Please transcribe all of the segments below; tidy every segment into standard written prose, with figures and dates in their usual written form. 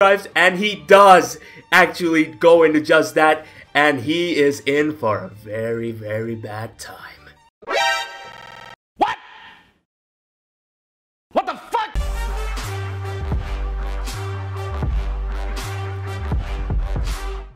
drives, and he does actually go into just that, and he is in for a very, very bad time. What? What the fuck?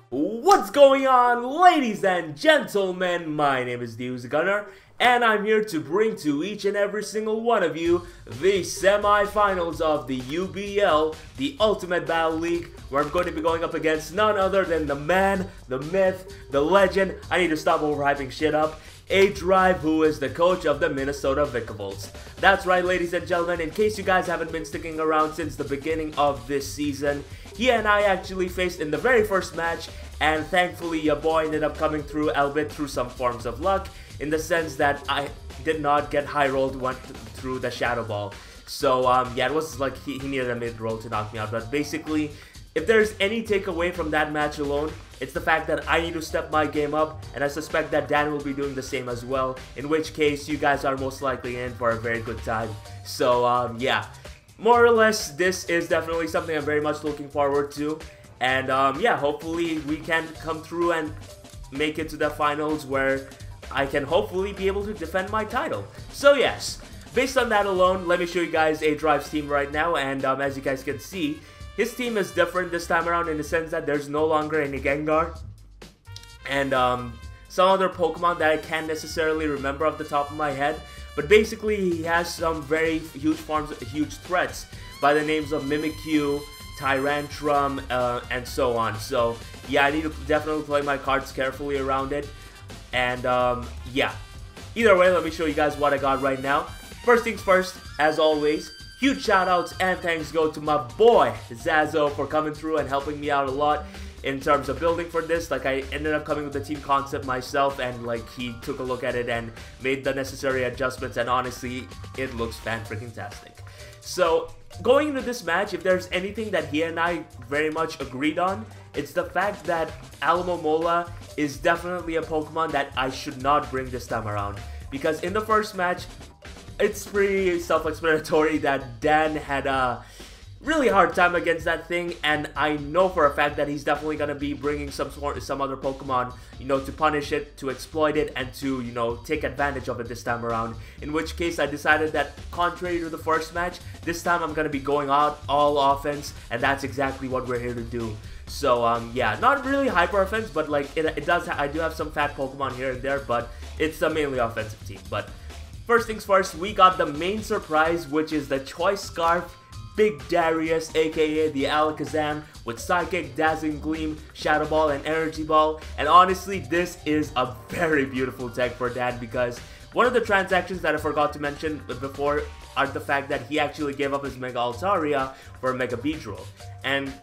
What's going on, ladies and gentlemen? My name is TheUzigunner, and I'm here to bring to each and every single one of you the semi-finals of the UBL, the Ultimate Battle League, where I'm going to be going up against none other than the man, the myth, the legend. I need to stop overhyping shit up. A-Drive, who is the coach of the Minnesota Vikavolts. That's right, ladies and gentlemen, in case you guys haven't been sticking around since the beginning of this season, he and I actually faced in the very first match, and thankfully your boy ended up coming through, albeit through some forms of luck, in the sense that I did not get high rolled, went through the Shadow Ball. So yeah, it was like he needed a mid roll to knock me out, but basically, if there's any takeaway from that match alone, it's the fact that I need to step my game up, and I suspect that Dan will be doing the same as well, in which case you guys are most likely in for a very good time. So yeah, more or less this is definitely something I'm very much looking forward to, and yeah, hopefully we can come through and make it to the finals where I can hopefully be able to defend my title. So yes, based on that alone, let me show you guys A-Drive's team right now, and as you guys can see, his team is different this time around in the sense that there's no longer any Gengar and some other Pokemon that I can't necessarily remember off the top of my head. But basically, he has some very huge threats by the names of Mimikyu, Tyrantrum, and so on. So yeah, I need to definitely play my cards carefully around it. And yeah, either way, let me show you guys what I got right now. First things first, as always, huge shoutouts and thanks go to my boy Zazo for coming through and helping me out a lot in terms of building for this. Like, I ended up coming with the team concept myself, and like he took a look at it and made the necessary adjustments, and honestly, it looks fan-freaking-tastic. So going into this match, if there's anything that he and I very much agreed on, it's the fact that Alomomola is definitely a Pokemon that I should not bring this time around. Because in the first match, it's pretty self-explanatory that Dan had a really hard time against that thing, and I know for a fact that he's definitely going to be bringing some other Pokemon, you know, to punish it, to exploit it, and to, you know, take advantage of it this time around. In which case, I decided that, contrary to the first match, this time I'm going to be going out all offense, and that's exactly what we're here to do. So, yeah, not really hyper offense, but like, I do have some fat Pokemon here and there, but it's a mainly offensive team. But first things first, we got the main surprise, which is the Choice Scarf, Big Darius, aka the Alakazam, with Psychic, Dazzling Gleam, Shadow Ball, and Energy Ball. And honestly, this is a very beautiful tech for Dan, because one of the transactions that I forgot to mention before are the fact that he actually gave up his Mega Altaria for a Mega Beedrill. And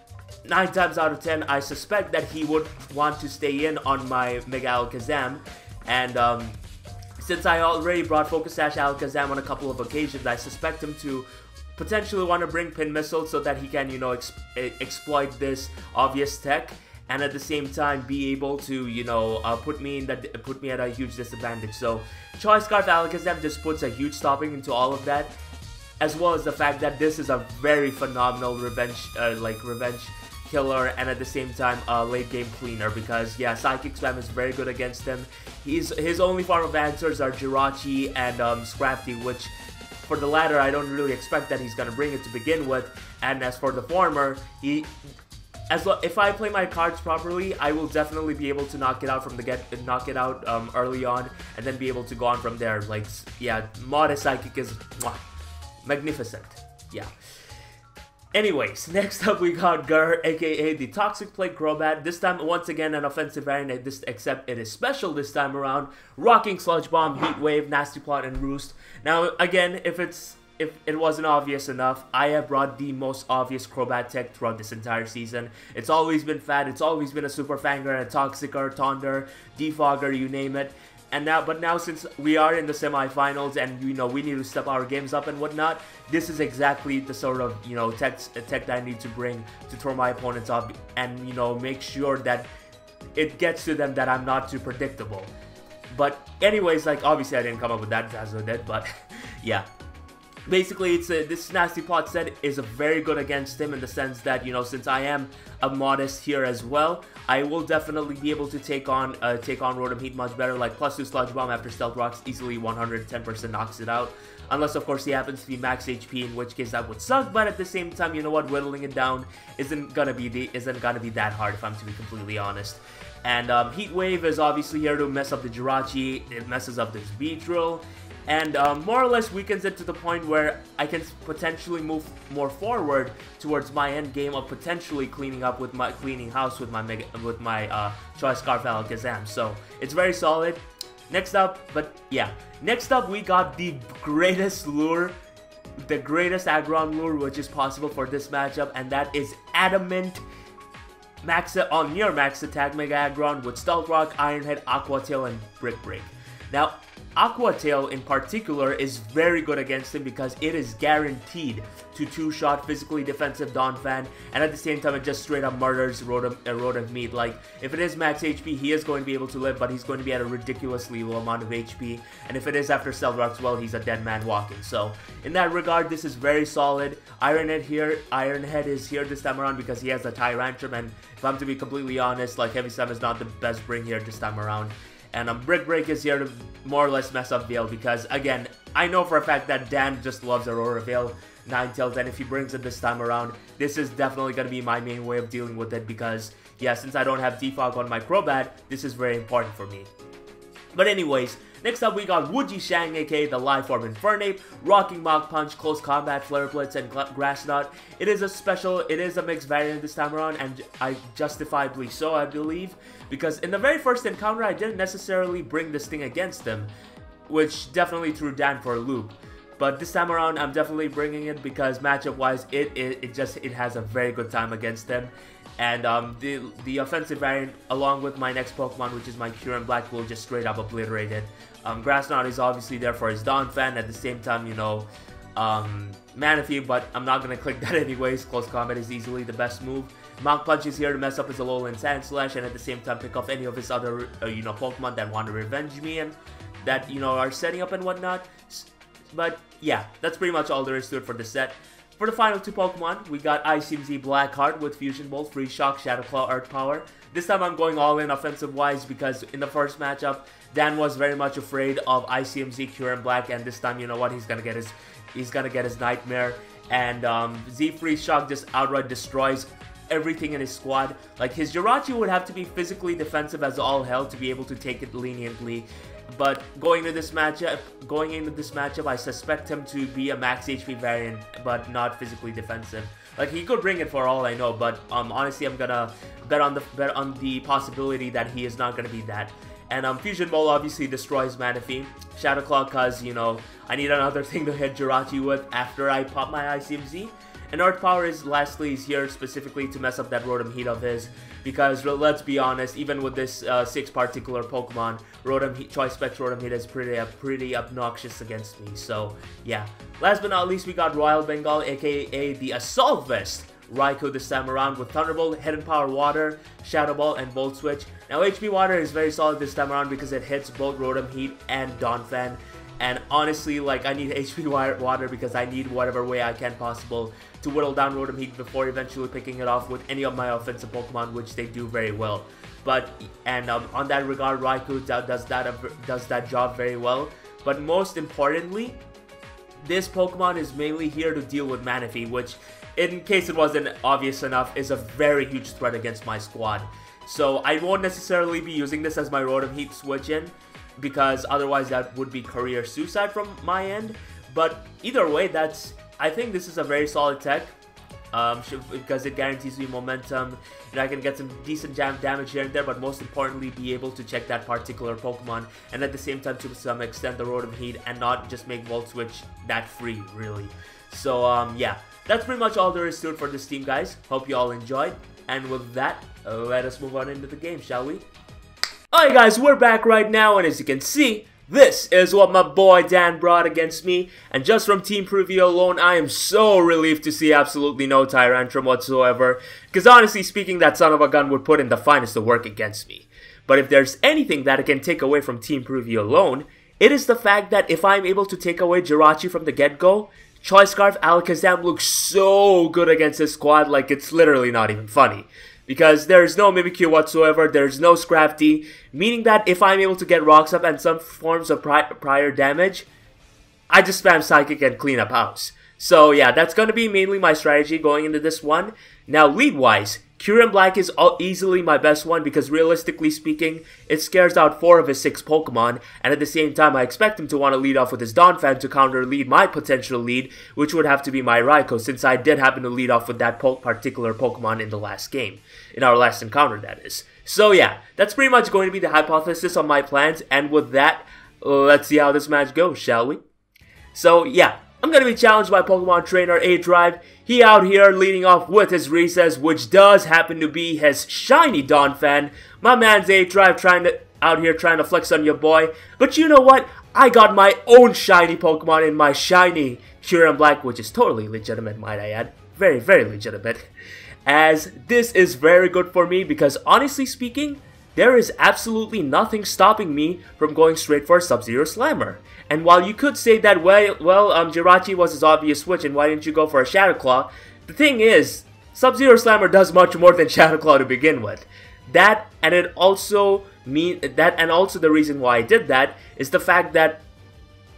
9 times out of 10, I suspect that he would want to stay in on my Mega Alakazam. And since I already brought Focus Sash Alakazam on a couple of occasions, I suspect him to potentially want to bring Pin Missile so that he can, you know, exploit this obvious tech, and at the same time be able to, you know, put me at a huge disadvantage. So Choice Scarf Alakazam just puts a huge stopping into all of that, as well as the fact that this is a very phenomenal revenge killer, and at the same time late game cleaner, because yeah, Psychic Spam is very good against him. His only form of answers are Jirachi and Scrafty, which for the latter I don't really expect that he's gonna bring it to begin with, and as for the former, if I play my cards properly, I will definitely be able to knock it out early on, and then be able to go on from there. Like, yeah, Modest Psychic is magnificent. Yeah. Anyways, next up we got Gur, aka the Toxic Plague Crobat. This time, once again, an offensive variant, except it is special this time around. Rocking Sludge Bomb, Heat Wave, Nasty Plot, and Roost. Now, again, if it wasn't obvious enough, I have brought the most obvious Crobat tech throughout this entire season. It's always been fat, it's always been a Super Fanger, a Toxicer, Tonder, Defogger, you name it. But now since we are in the semi-finals and, you know, we need to step our games up and whatnot, this is exactly the sort of, you know, tech that I need to bring to throw my opponents off and, you know, make sure that it gets to them that I'm not too predictable. But anyways, like, obviously I didn't come up with that, Zazo did, but yeah. basically, this Nasty Plot set is very good against him in the sense that, you know, since I am a modest here as well, I will definitely be able to take on Rotom Heat much better. Like +2 Sludge Bomb after Stealth Rocks easily 110% knocks it out. Unless, of course, he happens to be max HP, in which case that would suck. But at the same time, you know what, whittling it down isn't gonna be that hard, if I'm to be completely honest. And Heat Wave is obviously here to mess up the Jirachi. It messes up this Beedrill, and more or less weakens it to the point where I can potentially move more forward towards my end game of potentially cleaning house with my Choice Scarf Alakazam. So it's very solid. Next up we got the greatest lure, the greatest Aggron lure which is possible for this matchup, and that is Adamant near max attack Mega Aggron with Stealth Rock, Iron Head, Aqua Tail, and Brick Break. Now, Aqua Tail in particular is very good against him because it is guaranteed to two-shot physically defensive Donphan, and at the same time it just straight up murders Rotom Meat. Like, if it is max HP, he is going to be able to live, but he's going to be at a ridiculously low amount of HP, and if it is after Stealth Rocks, well, he's a dead man walking. So, in that regard, this is very solid. Iron Head is here this time around because he has a Tyrantrum, and if I'm to be completely honest, like, Heavy Slam is not the best bring here this time around. And Brick Break is here to more or less mess up Veil because, again, I know for a fact that Dan just loves Aurora Veil, Ninetales, and if he brings it this time around, this is definitely going to be my main way of dealing with it because, yeah, since I don't have Defog on my Crobat, this is very important for me. But anyways, next up we got Wuji Shang, aka the Life Orb Infernape, Rocking Mach Punch, Close Combat, Flare Blitz, and Grass Knot. It is a mixed variant this time around, and justifiably so, I believe, because in the very first encounter I didn't necessarily bring this thing against him, which definitely threw Dan for a loop. But this time around, I'm definitely bringing it because matchup-wise, it has a very good time against them. And the offensive variant, along with my next Pokemon, which is my Kyurem Black, will just straight up obliterate it. Grass Knot is obviously there for his Donphan. At the same time, you know, Manaphy, but I'm not gonna click that anyways. Close Combat is easily the best move. Mach Punch is here to mess up his Alolan Sand Slash, and at the same time pick off any of his other, you know, Pokemon that want to revenge me and that, you know, are setting up and whatnot. But yeah, that's pretty much all there is to it for this set. For the final two Pokemon, we got ICMZ Blackheart with Fusion Bolt, Freeze Shock, Shadow Claw, Earth Power. This time I'm going all in offensive-wise because in the first matchup, Dan was very much afraid of ICMZ Kyurem Black, and this time, you know what, he's gonna get his Nightmare, and Z Freeze Shock just outright destroys everything in his squad. Like, his Jirachi would have to be physically defensive as all hell to be able to take it leniently. But going into this matchup, I suspect him to be a max HP variant, but not physically defensive. Like, he could bring it for all I know, but honestly, I'm gonna bet on the possibility that he is not gonna be that. And Fusion Bolt obviously destroys Manaphy. Shadow Claw, cause you know I need another thing to hit Jirachi with after I pop my ICMZ. And Earth Power is here specifically to mess up that Rotom Heat of his, because let's be honest, even with this 6 particular Pokemon, Choice Specs Rotom Heat is pretty obnoxious against me. So yeah, last but not least we got Royal Bengal, aka the Assault Vest Raikou this time around with Thunderbolt, Hidden Power Water, Shadow Ball, and Volt Switch. Now HP Water is very solid this time around because it hits both Rotom Heat and Donphan. And honestly, like, I need HP Water because I need whatever way I can possible to whittle down Rotom Heat before eventually picking it off with any of my offensive Pokemon, which they do very well. But, and on that regard, Raikou does that job very well. But most importantly, this Pokemon is mainly here to deal with Manaphy, which, in case it wasn't obvious enough, is a very huge threat against my squad. So I won't necessarily be using this as my Rotom Heat switch-in, because otherwise that would be career suicide from my end. But either way, I think this is a very solid tech, because it guarantees me momentum, and I can get some decent damage here and there, but most importantly be able to check that particular Pokemon, and at the same time to some extent the Rotom Heat, and not just make Volt Switch that free, really. So yeah, that's pretty much all there is to it for this team, guys. Hope you all enjoyed, and with that, let us move on into the game, shall we? Alright guys, we're back right now, and as you can see, this is what my boy Dan brought against me, and just from team preview alone, I am so relieved to see absolutely no Tyrantrum whatsoever, because honestly speaking, that son of a gun would put in the finest of work against me. But if there's anything that I can take away from team preview alone, it is the fact that if I'm able to take away Jirachi from the get-go, Choice Scarf Alakazam looks so good against this squad, like it's literally not even funny. Because there's no Mimikyu whatsoever, there's no Scrafty, meaning that if I'm able to get Rocks Up and some forms of prior damage, I just spam Psychic and clean up house. So yeah, that's going to be mainly my strategy going into this one. Now lead-wise, Kyurem Black is easily my best one because realistically speaking, it scares out 4 of his 6 Pokemon, and at the same time I expect him to want to lead off with his Donphan to counter lead my potential lead, which would have to be my Raikou, since I did happen to lead off with that particular Pokemon in the last game. In our last encounter, that is. So yeah, that's pretty much going to be the hypothesis on my plans, and with that, let's see how this match goes, shall we? So yeah, I'm going to be challenged by Pokemon Trainer A-Drive. He out here leading off with his Recess, which does happen to be his shiny Donphan. My man's A-Drive out here trying to flex on your boy. But you know what? I got my own shiny Pokemon in my shiny Kyurem Black, which is totally legitimate, might I add. Very, very legitimate. As this is very good for me because honestly speaking, there is absolutely nothing stopping me from going straight for a Sub-Zero Slammer. And while you could say that, well, Jirachi was his obvious switch and why didn't you go for a Shadow Claw, the thing is, Sub-Zero Slammer does much more than Shadow Claw to begin with. And also the reason why I did that is the fact that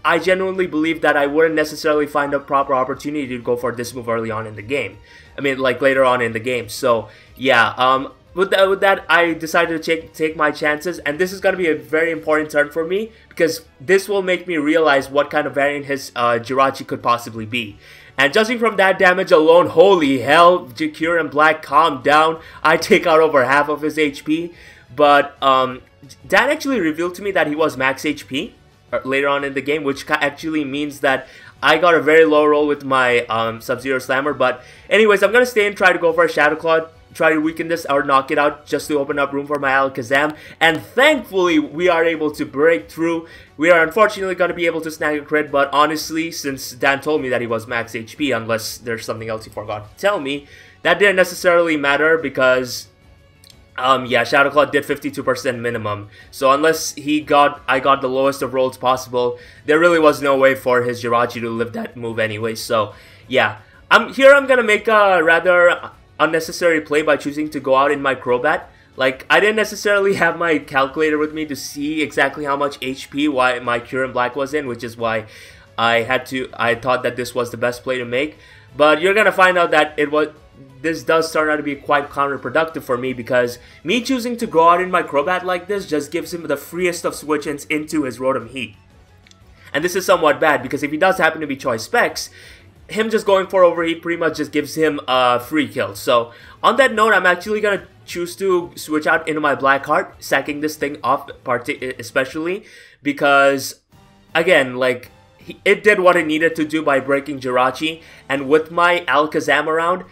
I genuinely believe that I wouldn't necessarily find a proper opportunity to go for this move early on in the game. I mean, like later on in the game. So, yeah, with that, I decided to take my chances, and this is going to be a very important turn for me, because this will make me realize what kind of variant his Jirachi could possibly be. And judging from that damage alone, holy hell, Kyurem Black, calm down. I take out over half of his HP, but Dan actually revealed to me that he was max HP later on in the game, which actually means that I got a very low roll with my Sub-Zero Slammer. But anyways, I'm going to stay and try to go for a Shadow Claw, try to weaken this or knock it out just to open up room for my Alakazam. And thankfully, we are able to break through. We are unfortunately going to be able to snag a crit, but honestly, since Dan told me that he was max HP, unless there's something else he forgot to tell me, that didn't necessarily matter because yeah, Shadow Claw did 52% minimum. So unless I got the lowest of rolls possible, there really was no way for his Jirachi to live that move anyway. So yeah, I'm gonna make a rather unnecessary play by choosing to go out in my Crobat. Like, I didn't necessarily have my calculator with me to see exactly how much HP my Kyurem Black was in, which is why I thought that this was the best play to make. But you're gonna find out that this does turn out to be quite counterproductive for me, because me choosing to go out in my Crobat like this just gives him the freest of switch-ins into his Rotom Heat. And this is somewhat bad, because if he does happen to be Choice Specs, him just going for Overheat pretty much just gives him a free kill. So on that note, I'm actually going to choose to switch out into my Blackheart, sacking this thing off, especially because, again, like, it did what it needed to do by breaking Jirachi, and with my Alakazam around,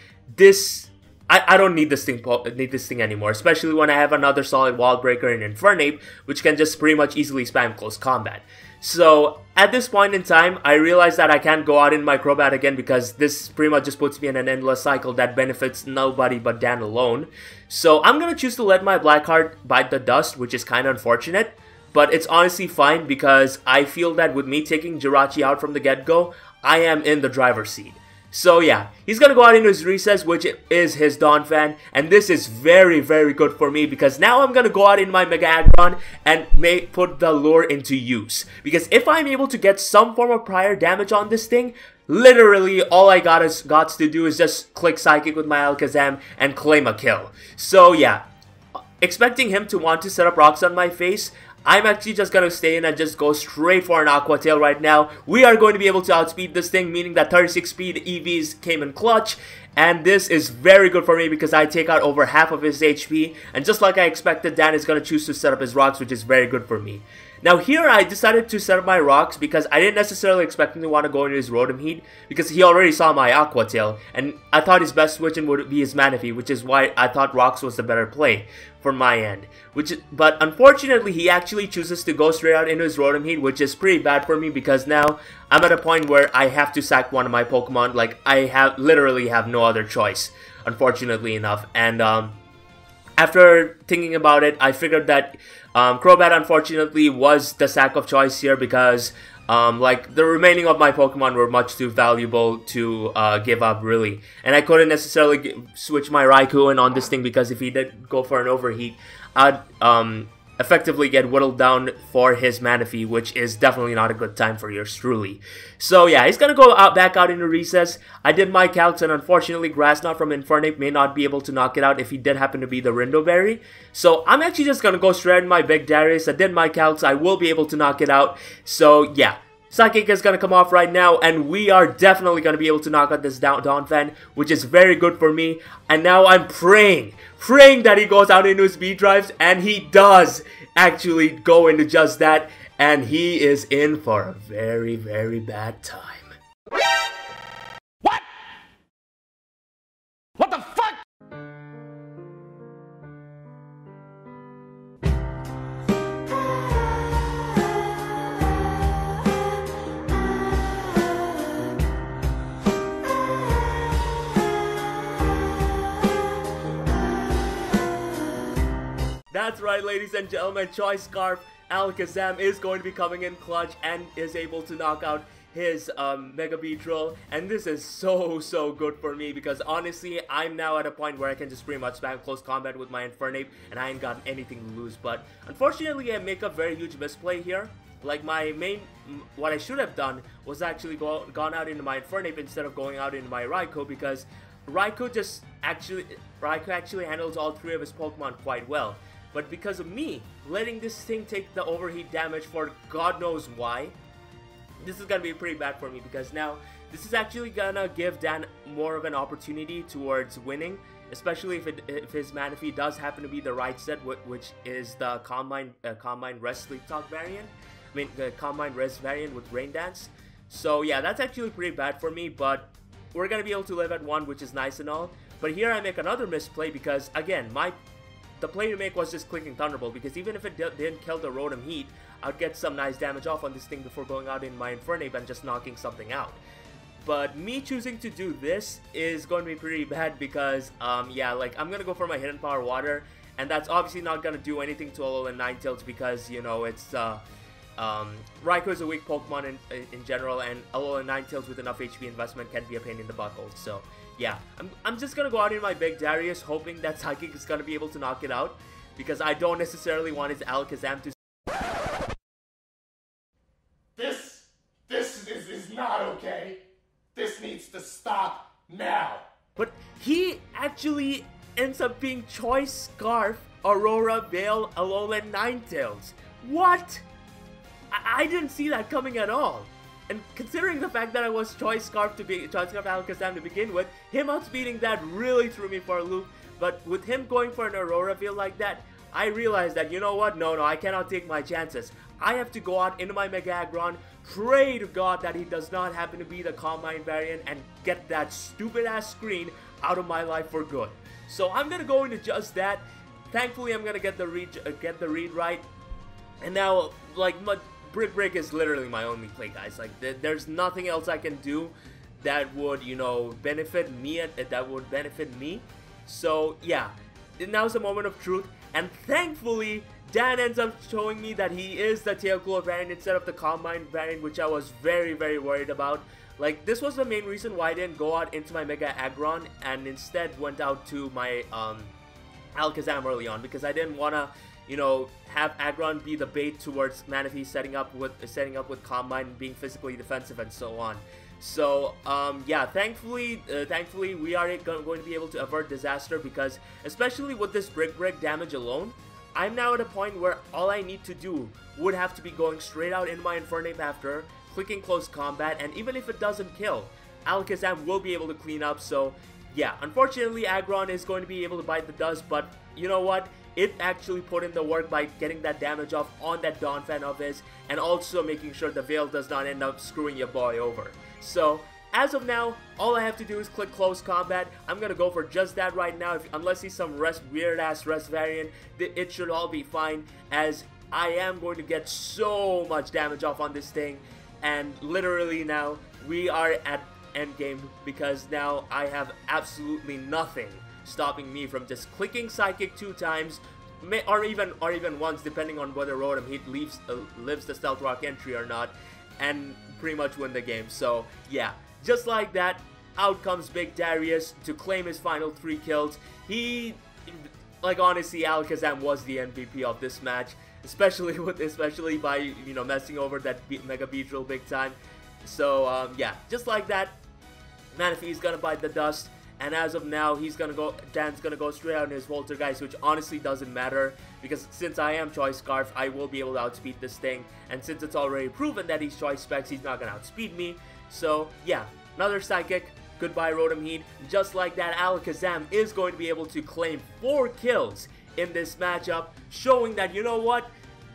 I don't need this thing anymore, especially when I have another solid Wall Breaker in Infernape, which can just pretty much easily spam close combat. So at this point in time, I realize that I can't go out in my Crobat again, because this pretty much just puts me in an endless cycle that benefits nobody but Dan alone. So I'm gonna choose to let my Blackheart bite the dust, which is kind of unfortunate, but it's honestly fine because I feel that with me taking Jirachi out from the get-go, I am in the driver's seat. So yeah, he's gonna go out into his Recess, which is his Donphan, and this is very, very good for me, because now I'm gonna go out in my Mega Aggron and put the lure into use. Because if I'm able to get some form of prior damage on this thing, literally all I got to do is just click Psychic with my Alakazam and claim a kill. So yeah, expecting him to want to set up rocks on my face, I'm actually just going to stay in and just go straight for an Aqua Tail right now. We are going to be able to outspeed this thing, meaning that 36 speed EVs came in clutch. And this is very good for me because I take out over half of his HP. And just like I expected, Dan is going to choose to set up his rocks, which is very good for me. Now here I decided to set up my rocks because I didn't necessarily expect him to want to go into his Rotom Heat, because he already saw my Aqua Tail, and I thought his best switch-in would be his Manaphy, which is why I thought rocks was the better play from my end. But unfortunately he actually chooses to go straight out into his Rotom Heat, which is pretty bad for me because now I'm at a point where I have to sack one of my Pokemon. Like, I literally have no other choice, unfortunately enough. And after thinking about it, I figured that Crobat unfortunately was the sack of choice here, because like, the remaining of my Pokemon were much too valuable to give up, really. And I couldn't necessarily switch my Raikou in on this thing, because if he did go for an overheat, I'd effectively get whittled down for his Manaphy, which is definitely not a good time for yours truly. So yeah, he's gonna go back out into Recess. I did my calcs, and unfortunately Grass Knot from Infernape may not be able to knock it out if he did happen to be the Rindo Berry. So I'm actually just gonna go straight in my Big Darius. I did my calcs, I will be able to knock it out. So yeah, Psychic is gonna come off right now, and we are definitely gonna be able to knock out this Donphan, which is very good for me. And now I'm praying that he goes out into his speed drives, and he does actually go into just that, and he is in for a very, very bad time. What? What the fuck? That's right, ladies and gentlemen, Choice Scarf Alakazam is going to be coming in clutch and is able to knock out his Mega Beedrill, and this is so good for me, because honestly I'm now at a point where I can just pretty much spam close combat with my Infernape and I ain't got anything to lose. But unfortunately I make a very huge misplay here. Like, what I should have done was actually gone out into my Infernape instead of going out into my Raikou, because Raikou actually handles all three of his Pokemon quite well. But because of me letting this thing take the overheat damage for God knows why, this is gonna be pretty bad for me, because now this is actually gonna give Dan more of an opportunity towards winning, especially if his Manaphy does happen to be the right set, which is the Combine Rest Sleep Talk variant. I mean, the Combine Rest variant with Rain Dance. So yeah, that's actually pretty bad for me, but we're gonna be able to live at 1, which is nice and all. But here I make another misplay, because again, the play to make was just clicking Thunderbolt, because even if it didn't kill the Rotom Heat, I'd get some nice damage off on this thing before going out in my Infernape and just knocking something out. But me choosing to do this is going to be pretty bad, because yeah, like, I'm gonna go for my Hidden Power Water, and that's obviously not gonna do anything to Alolan Ninetales, because, you know, it's Raikou is a weak Pokemon in general, and Alolan Ninetales with enough HP investment can be a pain in the butthole. So yeah, I'm just gonna go out in my Big Darius, hoping that Psychic is gonna be able to knock it out, because I don't necessarily want his Alakazam to. This is not okay. This needs to stop now. But he actually ends up being Choice Scarf, Aurora Veil, Alolan Ninetales. What? I didn't see that coming at all. And considering the fact that I was Choice Scarf Alakazam to begin with, him outspeeding that really threw me for a loop. But with him going for an Aurora Veil like that, I realized that, you know what, no, I cannot take my chances. I have to go out into my Mega Aggron, pray to God that he does not happen to be the Combine variant, and get that stupid ass screen out of my life for good. So I'm gonna go into just that. Thankfully I'm gonna get the read right. And now, like, Brick Break is literally my only play, guys. Like, there's nothing else I can do that would, you know, benefit me. So yeah, now's the moment of truth, and thankfully Dan ends up showing me that he is the Tailclaw variant instead of the Combine variant, which I was very worried about. Like, this was the main reason why I didn't go out into my Mega Aggron and instead went out to my Alakazam early on, because I didn't wanna, you know, have Aggron be the bait towards Manaphy setting up with Combine, being physically defensive and so on. So yeah, thankfully we are going to be able to avert disaster, because especially with this Brick Break damage alone, I'm now at a point where all I need to do would have to be going straight out in my Infernape after, clicking close combat, and even if it doesn't kill, Alakazam will be able to clean up. So yeah, unfortunately Aggron is going to be able to bite the dust, but you know what? It actually put in the work by getting that damage off on that Donphan of his, and also making sure the Veil does not end up screwing your boy over. So as of now, all I have to do is click close combat. I'm gonna go for just that right now. Unless he's some weird ass rest variant, it should all be fine, as I am going to get so much damage off on this thing. And literally now we are at endgame, because now I have absolutely nothing stopping me from just clicking Psychic 2 times, or even once, depending on whether Rotom Heat lives the Stealth Rock entry or not, and pretty much win the game. So yeah, just like that, out comes Big Darius to claim his final 3 kills. Like, honestly, Alakazam was the MVP of this match, especially by, you know, messing over that Mega Beedrill big time. So yeah, just like that, Manaphy's gonna bite the dust. And as of now, Dan's gonna go straight out in his Voltergeist, which honestly doesn't matter, because since I am Choice Scarf, I will be able to outspeed this thing. And since it's already proven that he's Choice Specs, he's not gonna outspeed me. So yeah, another Psychic. Goodbye, Rotom Heat. Just like that, Alakazam is going to be able to claim 4 kills in this matchup, showing that, you know what,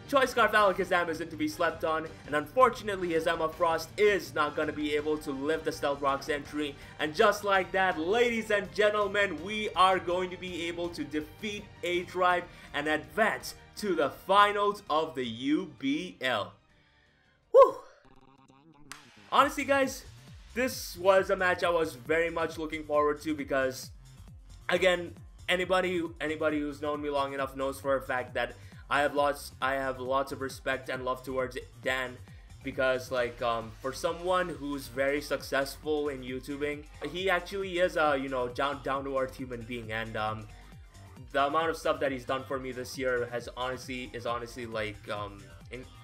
Choice Scarf Alakazam isn't to be slept on, and unfortunately his Emma Frost is not going to be able to live the Stealth Rock's entry. And just like that, ladies and gentlemen, we are going to be able to defeat A-Tribe and advance to the finals of the UBL. Whew! Honestly, guys, this was a match I was very much looking forward to, because, again, anybody who's known me long enough knows for a fact that I have lots of respect and love towards Dan, because, like, for someone who's very successful in YouTubing, he actually is a, you know, down to earth human being. And the amount of stuff that he's done for me this year is honestly like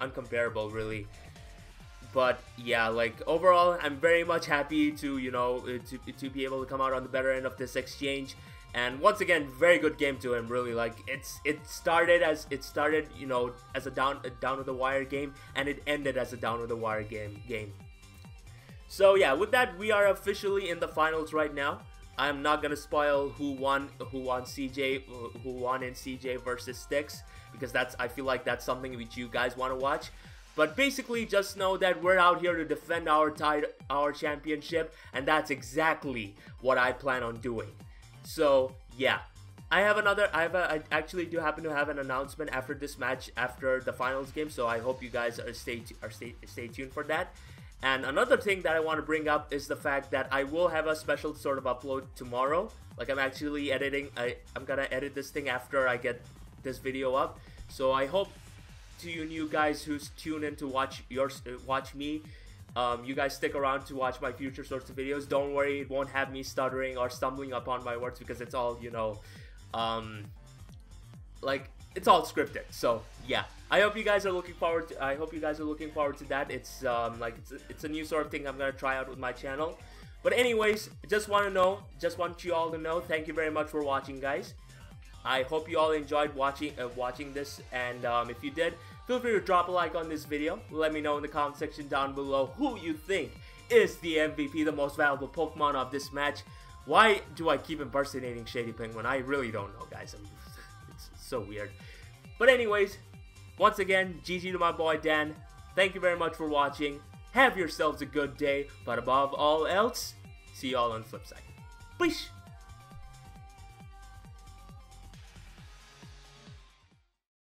uncomparable, really. But yeah, like, overall, I'm very much happy to, you know, to be able to come out on the better end of this exchange. And once again, very good game to him, really. Like, it started, you know, as a down to the wire game, and it ended as a down to the wire game. So yeah, with that, we are officially in the finals right now. I'm not gonna spoil who won in CJ versus Styx, because I feel like that's something which you guys want to watch. But basically, just know that we're out here to defend our championship, and that's exactly what I plan on doing. So yeah, I actually do happen to have an announcement after this match, after the finals game. So I hope you guys stay tuned for that. And another thing that I want to bring up is the fact that I will have a special sort of upload tomorrow. Like, I'm actually editing. I'm gonna edit this thing after I get this video up. So I hope to you new guys who's tuned in to watch me, you guys stick around to watch my future sorts of videos. Don't worry, it won't have me stuttering or stumbling upon my words, because it's all, you know, like, it's all scripted. So yeah, I hope you guys are looking forward to that. It's it's a new sort of thing I'm gonna try out with my channel. But anyways, just want you all to know, thank you very much for watching, guys. I hope you all enjoyed watching this, and if you did, feel free to drop a like on this video. Let me know in the comment section down below who you think is the MVP, the most valuable Pokemon of this match. Why do I keep impersonating Shady Penguin? I really don't know, guys. It's so weird. But anyways, once again, GG to my boy Dan. Thank you very much for watching. Have yourselves a good day, but above all else, see y'all on the flip side. Peace!